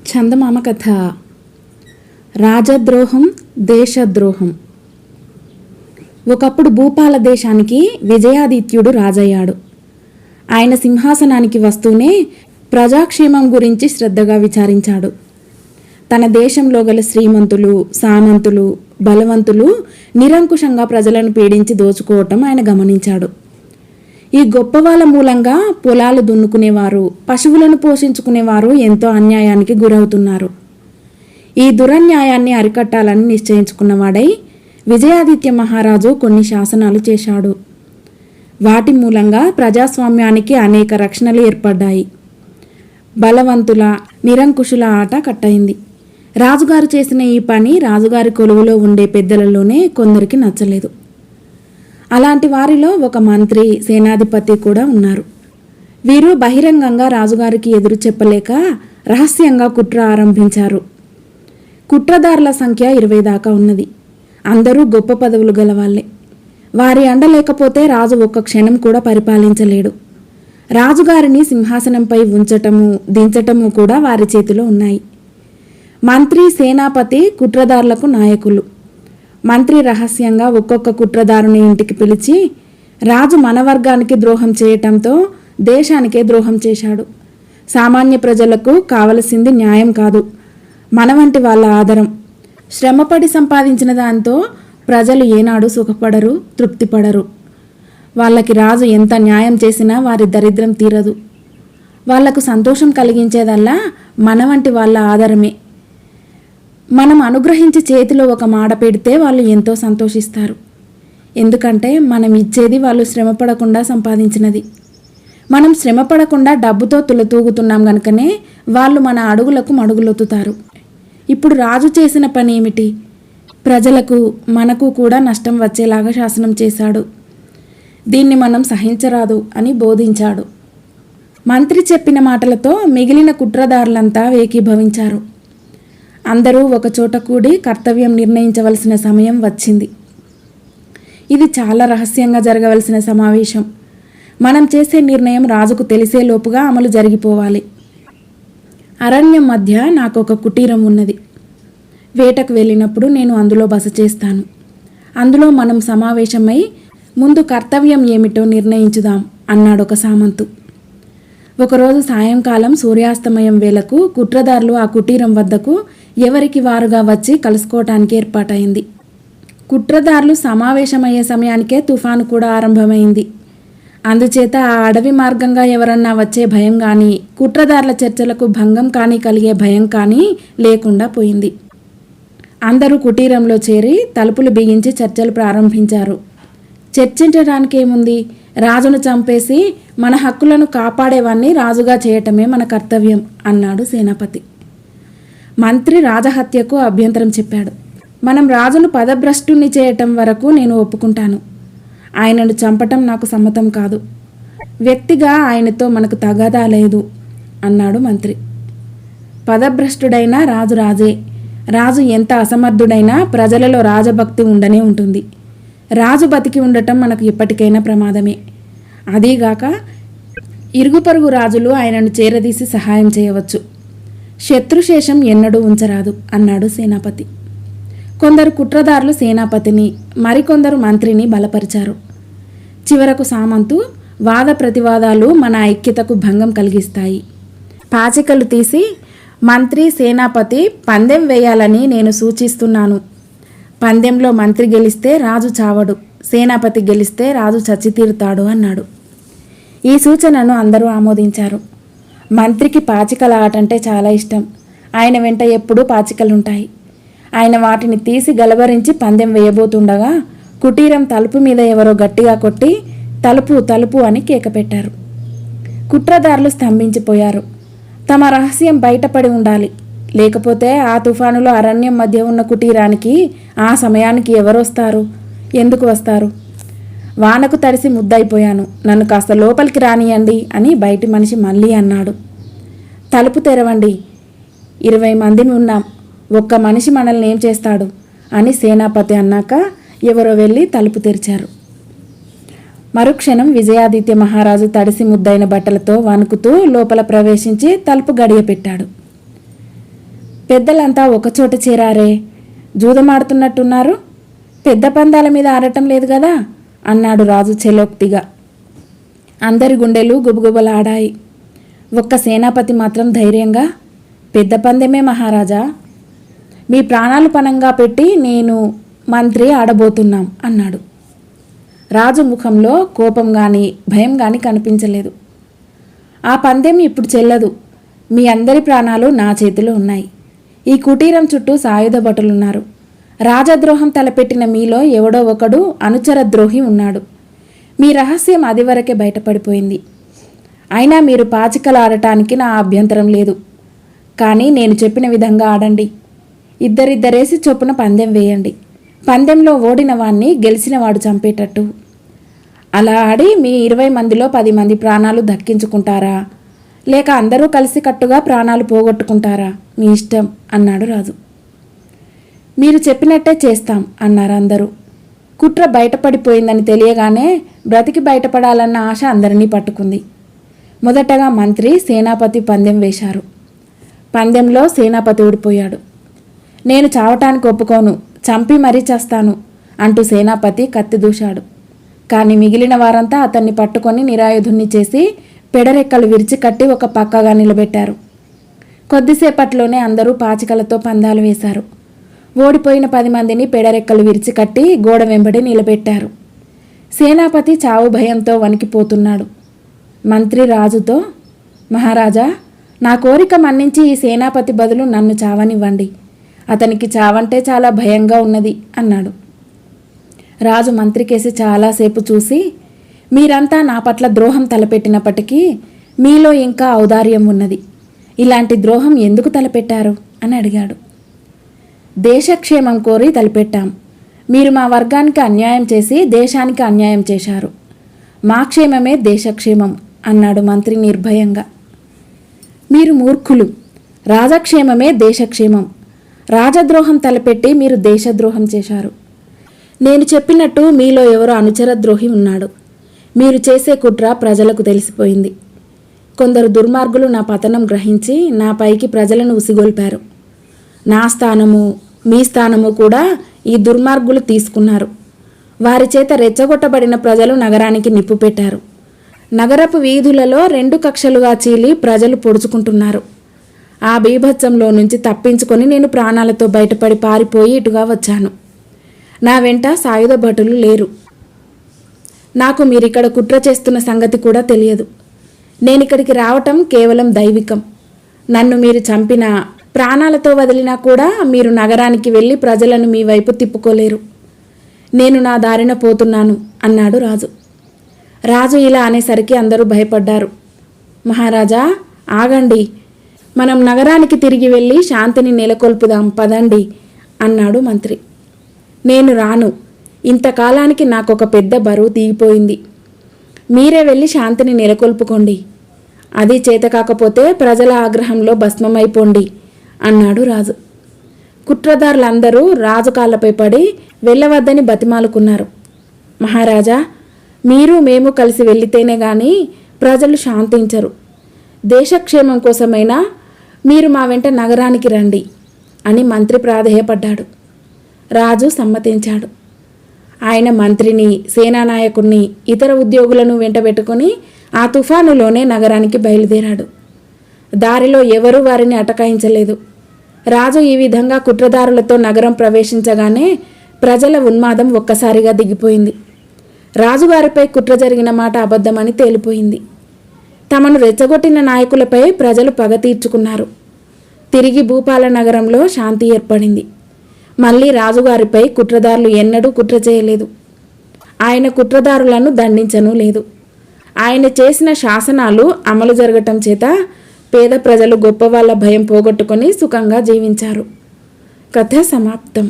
చందమామ కథ. రాజద్రోహం, దేశద్రోహం. ఒకప్పుడు భూపాల దేశానికి విజయాదిత్యుడు రాజయ్యాడు. ఆయన సింహాసనానికి వస్తూనే ప్రజాక్షేమం గురించి శ్రద్ధగా విచారించాడు. తన దేశంలో గల శ్రీమంతులు, సామంతులు, బలవంతులు నిరంకుశంగా ప్రజలను పీడించి దోచుకోవటం ఆయన గమనించాడు. ఈ గొప్ప వాళ్ళ మూలంగా పొలాలు దున్నుకునేవారు, పశువులను పోషించుకునేవారు ఎంతో అన్యాయానికి గురవుతున్నారు. ఈ దురన్యాయాన్ని అరికట్టాలని నిశ్చయించుకున్నవాడై విజయాదిత్య మహారాజు కొన్ని శాసనాలు చేశాడు. వాటి మూలంగా ప్రజాస్వామ్యానికి అనేక రక్షణలు ఏర్పడ్డాయి. బలవంతుల, నిరంకుశుల ఆట కట్టయింది. రాజుగారు చేసిన ఈ పని రాజుగారి కొలువులో ఉండే పెద్దలలోనే కొందరికి నచ్చలేదు. అలాంటి వారిలో ఒక మంత్రి, సేనాధిపతి కూడా ఉన్నారు. వీరు బహిరంగంగా రాజుగారికి ఎదురు చెప్పలేక రహస్యంగా కుట్ర ఆరంభించారు. కుట్రదారుల సంఖ్య 20 దాకా ఉన్నది. అందరూ గొప్ప పదవులు గలవాళ్లే. వారి అండ లేకపోతే రాజు ఒక్క క్షణం కూడా పరిపాలించలేడు. రాజుగారిని సింహాసనంపై ఉంచటము, దించటము కూడా వారి చేతిలో ఉన్నాయి. మంత్రి, సేనాపతి కుట్రదారులకు నాయకులు. మంత్రి రహస్యంగా ఒక్కొక్క కుట్రదారుని ఇంటికి పిలిచి, రాజు మన వర్గానికి ద్రోహం చేయటంతో దేశానికే ద్రోహం చేశాడు. సామాన్య ప్రజలకు కావలసింది న్యాయం కాదు, మన వంటి వాళ్ళ ఆదరం. శ్రమపడి సంపాదించిన దాంతో ప్రజలు ఏనాడు సుఖపడరు, తృప్తిపడరు. వాళ్ళకి రాజు ఎంత న్యాయం చేసినా వారి దరిద్రం తీరదు. వాళ్లకు సంతోషం కలిగించేదల్లా మన వంటి వాళ్ళ ఆదరమే. మనం అనుగ్రహించి చేతిలో ఒక మాడ పెడితే వాళ్ళు ఎంతో సంతోషిస్తారు. ఎందుకంటే మనం ఇచ్చేది వాళ్ళు శ్రమపడకుండా సంపాదించినది. మనం శ్రమపడకుండా డబ్బుతో తులతూగుతున్నాం గనుకనే వాళ్ళు మన అడుగులకు మడుగులొత్తుతారు. ఇప్పుడు రాజు చేసిన పని ఏమిటి? ప్రజలకు, మనకు కూడా నష్టం వచ్చేలాగా శాసనం చేశాడు. దీన్ని మనం సహించరాదు అని బోధించాడు. మంత్రి చెప్పిన మాటలతో మిగిలిన కుట్రదారులంతా ఏకీభవించారు. అందరూ ఒకచోట కూడి కర్తవ్యం నిర్ణయించవలసిన సమయం వచ్చింది. ఇది చాలా రహస్యంగా జరగవలసిన సమావేశం. మనం చేసే నిర్ణయం రాజుకు తెలిసేలోపుగా అమలు జరిగిపోవాలి. అరణ్యం మధ్య నాకు ఒక కుటీరం ఉన్నది. వేటకు వెళ్ళినప్పుడు నేను అందులో బస చేస్తాను. అందులో మనం సమావేశమై ముందు కర్తవ్యం ఏమిటో నిర్ణయించుదాం అన్నాడు ఒక సామంతు. ఒకరోజు సాయంకాలం సూర్యాస్తమయం వేళకు కుట్రదారులు ఆ కుటీరం వద్దకు ఎవరికి వారుగా వచ్చి కలుసుకోవటానికి ఏర్పాటైంది. కుట్రదారులు సమావేశమయ్యే సమయానికే తుఫాను కూడా ఆరంభమైంది. అందుచేత ఆ అడవి మార్గంగా ఎవరన్నా వచ్చే భయం కానీ, కుట్రదారుల చర్చలకు భంగం కానీ కలిగే భయం కానీ లేకుండా పోయింది. అందరూ కుటీరంలో చేరి తలుపులు బిగించి చర్చలు ప్రారంభించారు. చర్చించడానికి ఏముంది? రాజును చంపేసి మన హక్కులను కాపాడేవాన్ని రాజుగా చేయటమే మన కర్తవ్యం అన్నాడు సేనాపతి. మంత్రి రాజహత్యకు అభ్యంతరం చెప్పాడు. మనం రాజును పదభ్రష్టుని చేయటం వరకు నేను ఒప్పుకుంటాను. ఆయనను చంపటం నాకు సమ్మతం కాదు. వ్యక్తిగా ఆయనతో మనకు తగాదా లేదు అన్నాడు మంత్రి. పదభ్రష్టుడైనా రాజు రాజే. రాజు ఎంత అసమర్థుడైనా ప్రజలలో రాజభక్తి ఉండనే ఉంటుంది. రాజు బతికి ఉండటం మనకు ఎప్పటికైనా ప్రమాదమే. అదీగాక ఇరుగు పొరుగు రాజులు ఆయనను చేరదీసి సహాయం చేయవచ్చు. శత్రుశేషం ఎన్నడూ ఉంచరాదు అన్నాడు సేనాపతి. కొందరు కుట్రదారులు సేనాపతిని, మరికొందరు మంత్రిని బలపరిచారు. చివరకు సామంతు, వాద ప్రతివాదాలు మన ఐక్యతకు భంగం కలిగిస్తాయి. పాచికలు తీసి, మంత్రి, సేనాపతి పందెం వేయాలని నేను సూచిస్తున్నాను. పందెంలో మంత్రి గెలిస్తే రాజు చావడు, సేనాపతి గెలిస్తే రాజు చచ్చి తీరుతాడు అన్నాడు. ఈ సూచనను అందరూ ఆమోదించారు. మంత్రికి పాచికల ఆట అంటే చాలా ఇష్టం. ఆయన వెంట ఎప్పుడూ పాచికలుంటాయి. ఆయన వాటిని తీసి గలబరించి పందెం వేయబోతుండగా కుటీరం తలుపు మీద ఎవరో గట్టిగా కొట్టి తలుపు తలుపు అని కేక పెట్టారు. కుట్రదారులు స్తంభించిపోయారు. తమ రహస్యం బయటపడి ఉండాలి. లేకపోతే ఆ తుఫానులో అరణ్యం మధ్య ఉన్న కుటీరానికి ఆ సమయానికి ఎవరొస్తారు? ఎందుకు వస్తారు? వానకు తడిసి ముద్దయిపోయాను, నన్ను కాస్త లోపలికి రానియండి అని బయటి మనిషి మళ్ళీ అన్నాడు. తలుపు తెరవండి, 20 మందిని ఉన్నాం, ఒక్క మనిషి మనల్ని ఏం చేస్తాడు అని సేనాపతి అన్నాక ఎవరో వెళ్ళి తలుపు తెరిచారు. మరుక్షణం విజయాదిత్య మహారాజు తడిసి ముద్దైన బట్టలతో వణుకుతూ లోపల ప్రవేశించి తలుపు గడియ పెట్టాడు. పెద్దలంతా ఒకచోట చేరారే, జూదమాడుతున్నట్టున్నారు. పెద్ద పందాల మీద ఆడటం లేదు కదా అన్నాడు రాజు చెలోక్తిగా. అందరి గుండెలు గుబగుబలాడాయి. ఒక్క సేనాపతి మాత్రం ధైర్యంగా, పెద్ద పందెమే మహారాజా, మీ ప్రాణాలు పణంగా పెట్టి నేను మంత్రి ఆడబోతున్నాం అన్నాడు. రాజు ముఖంలో కోపం కానీ భయం కానీ కనిపించలేదు. ఆ పందెం ఇప్పుడు చెల్లదు. మీ అందరి ప్రాణాలు నా చేతిలో ఉన్నాయి. ఈ కుటీరం చుట్టూ సాయుధ భటులున్నారు. రాజద్రోహం తలపెట్టిన మీలో ఎవడో ఒకడు అనుచర ద్రోహి ఉన్నాడు. మీ రహస్యం అదివరకే బయటపడిపోయింది. అయినా మీరు పాచికలు ఆడటానికి నా అభ్యంతరం లేదు. కానీ నేను చెప్పిన విధంగా ఆడండి. ఇద్దరిద్దరేసి చొప్పున పందెం వేయండి. పందెంలో ఓడిన వాణ్ణి గెలిచిన వాడు చంపేటట్టు. అలా ఆడి మీ 20 మందిలో 10 మంది ప్రాణాలు దక్కించుకుంటారా, లేక అందరూ కలిసికట్టుగా ప్రాణాలు పోగొట్టుకుంటారా, మీ ఇష్టం అన్నాడు రాజు. మీరు చెప్పినట్టే చేస్తాం అన్నారు అందరూ. కుట్ర బయటపడిపోయిందని తెలియగానే బ్రతికి బయటపడాలన్న ఆశ అందరినీ పట్టుకుంది. మొదటగా మంత్రి, సేనాపతి పందెం వేశారు. పందెంలో సేనాపతి ఓడిపోయాడు. నేను చావటానికి ఒప్పుకోను, చంపి మరీ చేస్తాను అంటూ సేనాపతి కత్తి దూశాడు. కానీ మిగిలిన వారంతా అతన్ని పట్టుకొని నిరాయుధుణ్ణి చేసి పెడరెక్కలు విరిచి కట్టి ఒక పక్కగా నిలబెట్టారు. కొద్దిసేపట్లోనే అందరూ పాచికలతో పందాలు వేశారు. ఓడిపోయిన 10 మందిని పెడరెక్కలు విరిచి కట్టి గోడ వెంబడి నిలబెట్టారు. సేనాపతి చావు భయంతో వణికిపోతున్నాడు. మంత్రి రాజుతో, మహారాజా, నా కోరిక మన్నించి ఈ సేనాపతి బదులు నన్ను చావనివ్వండి. అతనికి చావంటే చాలా భయంగా ఉన్నది అన్నాడు. రాజు మంత్రికేసి చాలాసేపు చూసి, మీరంతా నా పట్ల ద్రోహం తలపెట్టినప్పటికీ మీలో ఇంకా ఔదార్యం ఉన్నది. ఇలాంటి ద్రోహం ఎందుకు తలపెట్టారు అని అడిగాడు. దేశక్షేమం కోరి తలపెట్టాం. మీరు మా వర్గానికి అన్యాయం చేసి దేశానికి అన్యాయం చేశారు. మా క్షేమమే దేశక్షేమం అన్నాడు మంత్రి నిర్భయంగా. మీరు మూర్ఖులు. రాజక్షేమమే దేశక్షేమం. రాజద్రోహం తలపెట్టి మీరు దేశద్రోహం చేశారు. నేను చెప్పినట్టు మీలో ఎవరో అనుచర ద్రోహి ఉన్నాడు. మీరు చేసే కుట్ర ప్రజలకు తెలిసిపోయింది. కొందరు దుర్మార్గులు నా పతనం గ్రహించి నా పైకి ప్రజలను ఉసిగొల్పారు. నా స్థానము మీ స్థానము కూడా ఈ దుర్మార్గులు తీసుకున్నారు. వారి చేత రెచ్చగొట్టబడిన ప్రజలు నగరానికి నిప్పు పెట్టారు. నగరపు వీధులలో 2 కక్షలుగా చీలి ప్రజలు పొడుచుకుంటున్నారు. ఆ బీభత్సంలో నుంచి తప్పించుకొని నేను ప్రాణాలతో బయటపడి పారిపోయి ఇటుగా వచ్చాను. నా వెంట సాయుధ భటులు లేరు. నాకు మీరిక్కడ కుట్ర చేస్తున్న సంగతి కూడా తెలియదు. నేనిక్కడికి రావటం కేవలం దైవికం. నన్ను మీరు చంపినా, ప్రాణాలతో వదిలినా కూడా మీరు నగరానికి వెళ్ళి ప్రజలను మీ వైపు తిప్పుకోలేరు. నేను నా దారిన పోతున్నాను అన్నాడు రాజు. రాజు ఇలా అనేసరికి అందరూ భయపడ్డారు. మహారాజా, ఆగండి, మనం నగరానికి తిరిగి వెళ్ళి శాంతిని నెలకొల్పుదాం పదండి అన్నాడు మంత్రి. నేను రాను. ఇంతకాలానికి నాకొక పెద్ద బరువు దిగిపోయింది. మీరే వెళ్ళి శాంతిని నెలకొల్పుకోండి. అది చేత కాకపోతే ప్రజల ఆగ్రహంలో భస్మమైపోండి అన్నాడు రాజు. కుట్రదారులందరూ రాజు కాళ్ళపై పడి వెళ్ళవద్దని బతిమాలుకున్నారు. మహారాజా, మీరు మేము కలిసి వెళితేనే గాని ప్రజలు శాంతించరు. దేశక్షేమం కోసమైనా మీరు మా వెంట నగరానికి రండి అని మంత్రి ప్రాధేయపడ్డాడు. రాజు సమ్మతించాడు. ఆయన మంత్రిని, సేనానాయకుణ్ణి, ఇతర ఉద్యోగులను వెంటబెట్టుకుని ఆ తుఫానులోనే నగరానికి బయలుదేరాడు. దారిలో ఎవరూ వారిని అటకాయించలేదు. రాజు ఈ విధంగా కుట్రదారులతో నగరం ప్రవేశించగానే ప్రజల ఉన్మాదం ఒక్కసారిగా దిగిపోయింది. రాజుగారిపై కుట్ర జరిగిన మాట అబద్ధమని తేలిపోయింది. తమను రెచ్చగొట్టిన నాయకులపై ప్రజలు పగ తీర్చుకున్నారు. తిరిగి భూపాల నగరంలో శాంతి ఏర్పడింది. మళ్ళీ రాజుగారిపై కుట్రదారులు ఎన్నడూ కుట్ర చేయలేదు. ఆయన కుట్రదారులను దండించనూ లేదు. ఆయన చేసిన శాసనాలు అమలు జరగటం చేత పేద ప్రజలు గొప్పవాళ్ళ భయం పోగొట్టుకొని సుఖంగా జీవించారు. కథ సమాప్తం.